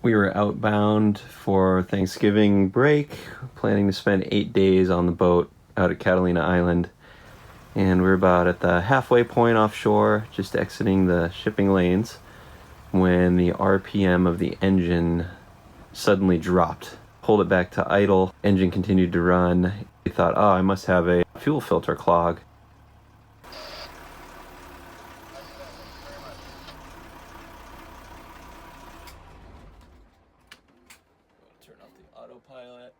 We were outbound for Thanksgiving break, planning to spend 8 days on the boat out at Catalina Island. And we're about at the halfway point offshore, just exiting the shipping lanes, when the RPM of the engine suddenly dropped. Pulled it back to idle, engine continued to run. We thought, oh, I must have a fuel filter clog. Turn off the autopilot.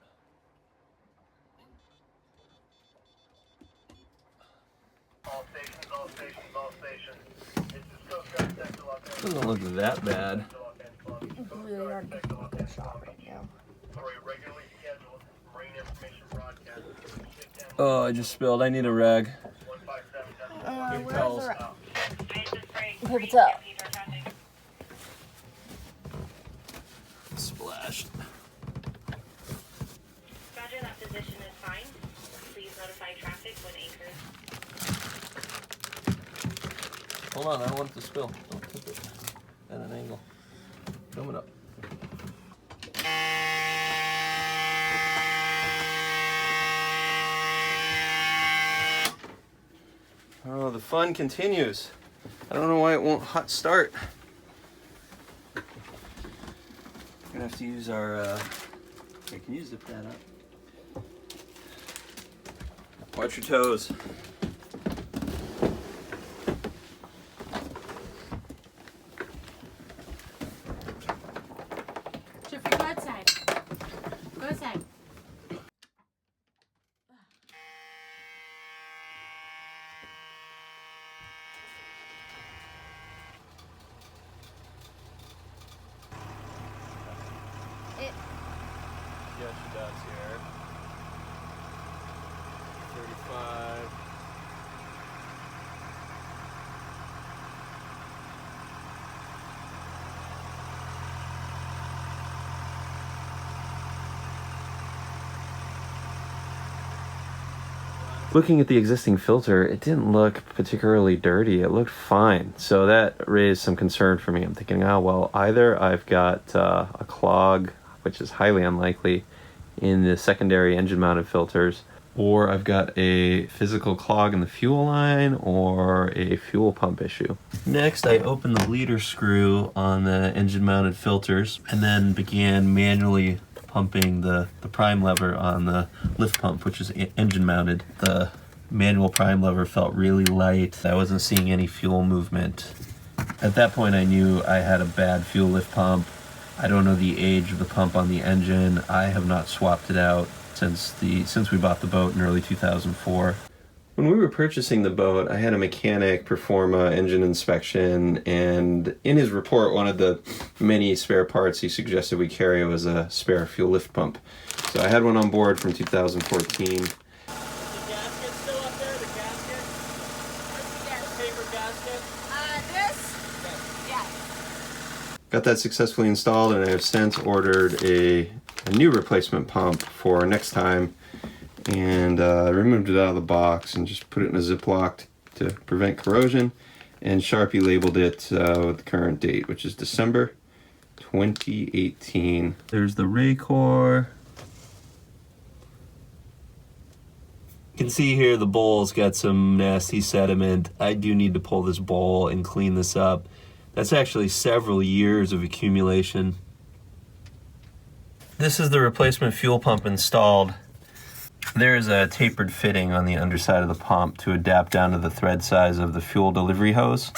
All stations. This is Coast Guard Sector Los Angeles. Doesn't look that bad. Really hard to fuck a shot right now. For a regularly scheduled marine information broadcast. Oh, I just spilled. I need a rag. 157. Where's towels. the Hope it's up. Splashed. Roger, that position is fine. Please notify traffic when anchored. Hold on, I don't want it to spill. Don't tip it at an angle. Film it up. Oh, the fun continues. I don't know why it won't hot start. We're gonna have to use our, here, can you zip that up? Watch your toes. Jeffrey, go outside. Go outside. Yeah, she does here. 35. Looking at the existing filter, it didn't look particularly dirty. It looked fine. So that raised some concern for me. I'm thinking, oh, well, either I've got a clog, which is highly unlikely, in the secondary engine-mounted filters, or I've got a physical clog in the fuel line or a fuel pump issue. Next, I opened the bleeder screw on the engine-mounted filters and then began manually pumping the prime lever on the lift pump, which is engine mounted. The manual prime lever felt really light. I wasn't seeing any fuel movement. At that point I knew I had a bad fuel lift pump. I don't know the age of the pump on the engine. I have not swapped it out since we bought the boat in early 2004. When we were purchasing the boat, I had a mechanic perform an engine inspection, and in his report, one of the many spare parts he suggested we carry was a spare fuel lift pump. So I had one on board from 2014. The gasket still up there? The gasket? The paper gasket? This? Yeah. Got that successfully installed, and I have since ordered a new replacement pump for next time. And removed it out of the box and just put it in a Ziploc to prevent corrosion, and Sharpie labeled it with the current date, which is December 2018. There's the Raycor. You can see here the bowl's got some nasty sediment. I do need to pull this bowl and clean this up. That's actually several years of accumulation. This is the replacement fuel pump installed. There's a tapered fitting on the underside of the pump to adapt down to the thread size of the fuel delivery hose.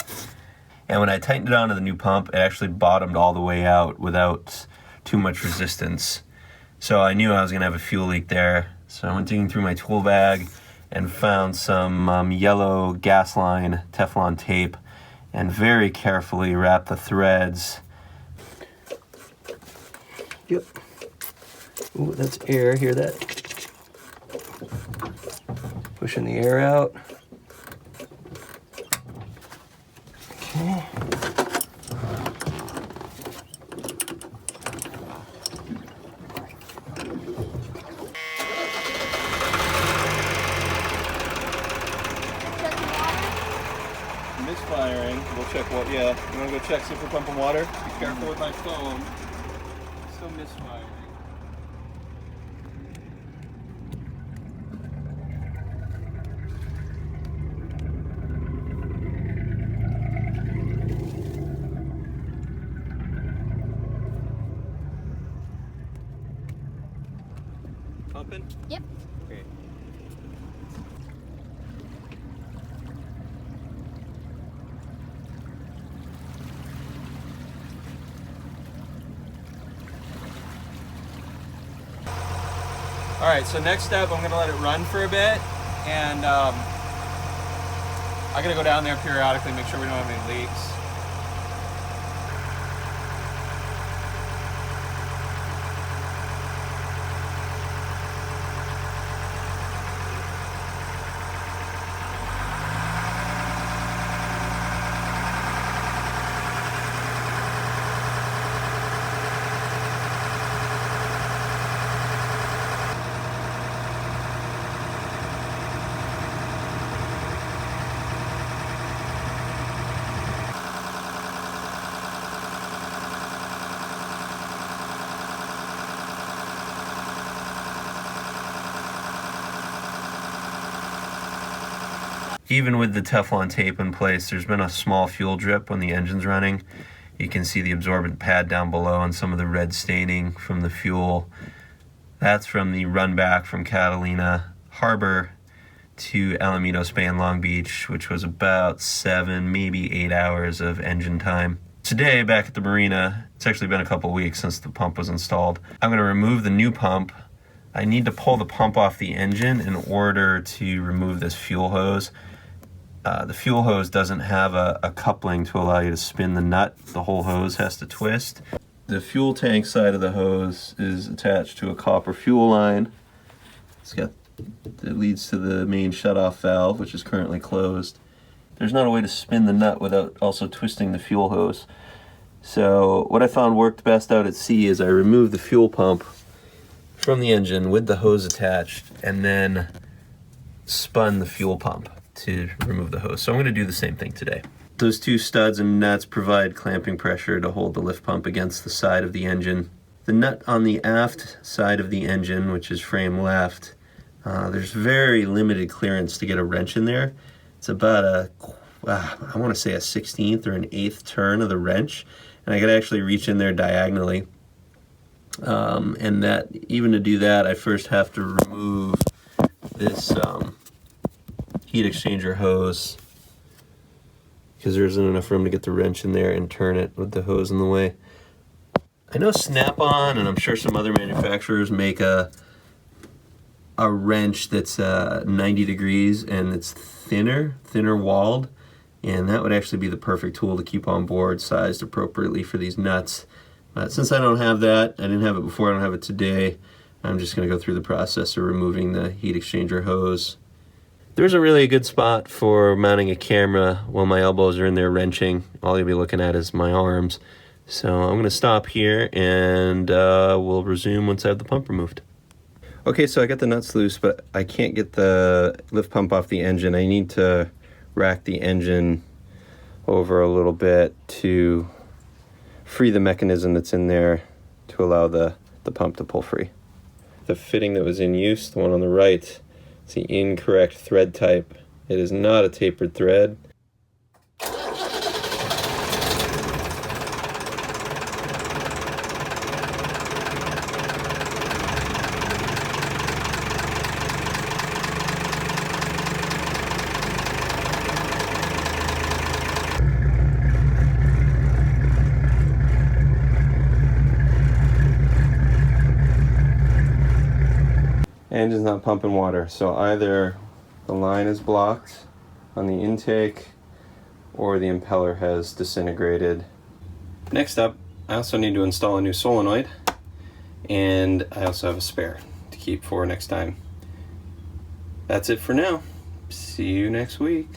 And when I tightened it onto the new pump, it actually bottomed all the way out without too much resistance. So I knew I was gonna have a fuel leak there. So I went digging through my tool bag and found some yellow gas line Teflon tape and very carefully wrapped the threads. Yep. Ooh, that's air, hear that? Pushing the air out. Okay. Misfiring. We'll check what, yeah. You wanna go check see if we're pumping water? Be careful with my phone. so misfiring. Pumping? Yep. Great. All right, so next step, I'm gonna let it run for a bit, and I'm gonna go down there periodically, make sure we don't have any leaks. Even with the Teflon tape in place, there's been a small fuel drip when the engine's running. You can see the absorbent pad down below and some of the red staining from the fuel. That's from the run back from Catalina Harbor to Alameda Bay and Long Beach, which was about 7, maybe 8 hours of engine time. Today, back at the marina, it's actually been a couple weeks since the pump was installed. I'm gonna remove the new pump. I need to pull the pump off the engine in order to remove this fuel hose. The fuel hose doesn't have a coupling to allow you to spin the nut. The whole hose has to twist. The fuel tank side of the hose is attached to a copper fuel line. It leads to the main shutoff valve, which is currently closed. There's not a way to spin the nut without also twisting the fuel hose. So what I found worked best out at sea is I removed the fuel pump from the engine with the hose attached and then spun the fuel pump to remove the hose. So I'm going to do the same thing today. Those two studs and nuts provide clamping pressure to hold the lift pump against the side of the engine. The nut on the aft side of the engine, which is frame left, there's very limited clearance to get a wrench in there. It's about I want to say a 16th or an 8th turn of the wrench, and I could actually reach in there diagonally. And that, even to do that, I first have to remove this heat exchanger hose, because there isn't enough room to get the wrench in there and turn it with the hose in the way. I know Snap-on, and I'm sure some other manufacturers, make a wrench that's 90 degrees and it's thinner walled, and that would actually be the perfect tool to keep on board, sized appropriately for these nuts. Since I don't have that, I didn't have it before, I don't have it today, I'm just going to go through the process of removing the heat exchanger hose. There isn't really a good spot for mounting a camera while my elbows are in there wrenching. All you'll be looking at is my arms. So I'm going to stop here and we'll resume once I have the pump removed. Okay, so I got the nuts loose, but I can't get the lift pump off the engine. I need to rack the engine over a little bit to free the mechanism that's in there to allow the pump to pull free. The fitting that was in use, the one on the right, it's the incorrect thread type. It is not a tapered thread. Engine's not pumping water, so either the line is blocked on the intake or the impeller has disintegrated. Next up, I also need to install a new solenoid, and I also have a spare to keep for next time. That's it for now. See you next week.